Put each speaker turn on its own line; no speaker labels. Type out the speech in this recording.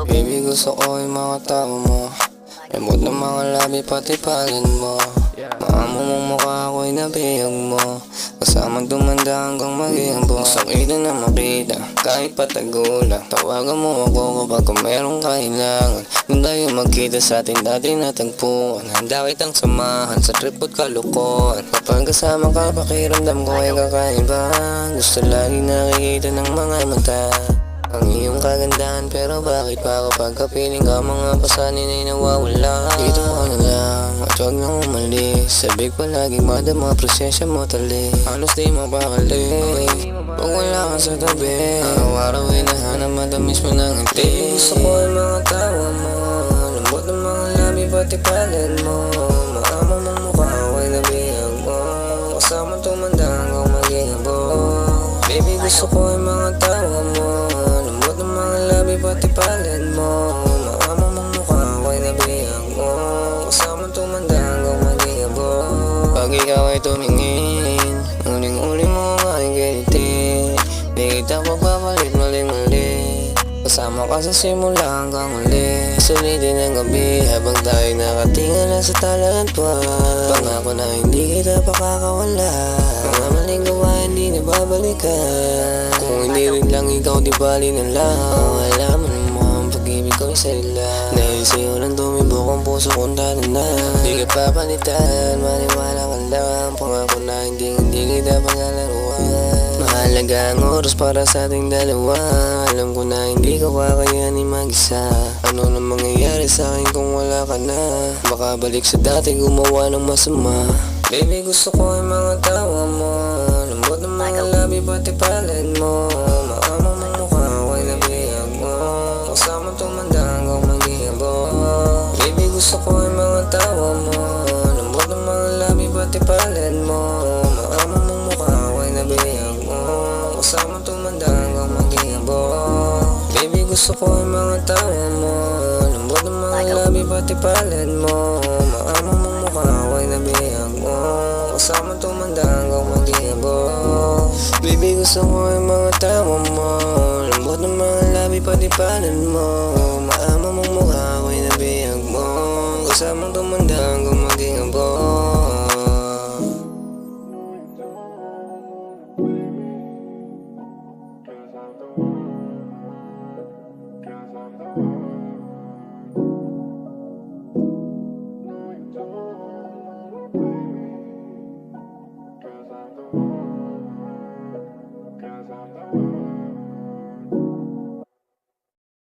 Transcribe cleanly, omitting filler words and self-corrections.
Baby, gusto ko yung mga tao mo, lambot ng mga labi pati palad mo. Maamo mong mukha ako'y nabihag mo, kasamang tumanda hanggang maging bukas. Sakita na makita, kahit patagulang. Tawagan mo ako kapag merong kailangan. Nung tayo magkita sa ating dati natagpuan, handa kitang samahan sa trip at kalukuhan. Kapag kasama ka, pakiramdam ko ay kakaiba. Gusto lagi nakikita ng mga mata ang iyong kagandahan, pero bakit pa kapag kapiling ka, mga pasanin ay nawawala? Dito ka na lang at huwag nang umalis. Sabik palaging madama, presensya mo tali, halos di mapakali pag wala ka sa tabi. Araw-araw ay nahanap, matamis mo ng ngiti. Gusto ko ay mga tawa mo, lambot ng mga labi pati palad mo. Maamo mong mukha ako'y nabihag mo, kasama tumanda hanggang maging abo. Baby, gusto ko ay mga tawa mo, pati palad mo. Maamo mong mukha ako'y nabihag mo, kasama tumanda hanggang maging abo. Pag ikaw ay tumingin, uling-uling mo ang aking gilitin. Di kita pagpapalit mali-mali, kasama ka sa simula hanggang uli. Sulitin ang gabi habang tayo nakatingala sa talagpuan. Pangako na hindi kita pakakawala, mga maling gawa hindi na babalikan. Kung hindi rin lang ikaw, di bali na lang. Alaman mo ang pag-ibig ko'y sarila, dahil sa'yo lang tumibok ang puso kong na. Di ka papalitan, maniwala ka lang. Pangako na hindi kita pangalaruan. Mahalaga ang oras para sa ating dalawa. Alam ko na hindi ka kakayanin mag-isa. Ano na mangyayari sa akin kung wala ka na? Baka balik sa dati, gumawa ng masama. Baby, gusto ko yung mga tawa mo, lambot ng mga labi pati palad mo. Maamo mong mukha ako'y nabihag mo, kasama tumanda hanggang maging abo. Baby, gusto ko yung mga tawa mo, lambot ng mga labi pati palad mo. Maamo mong mukha ako'y nabihag mo, kasama tumanda hanggang maging abo. Baby, gusto ko yung mga tawa mo, lambot ng mga labi pati palad mo. Maamo mong mukha ako'y nabihag mo, kasama tumanda hanggang maging abo. Baby, gusto ko yung mga tawa mo, lambot ng mga labi pati palad mo. Maamo mong mukha ako'y nabihag mo, kasama tumanda hanggang maging abo.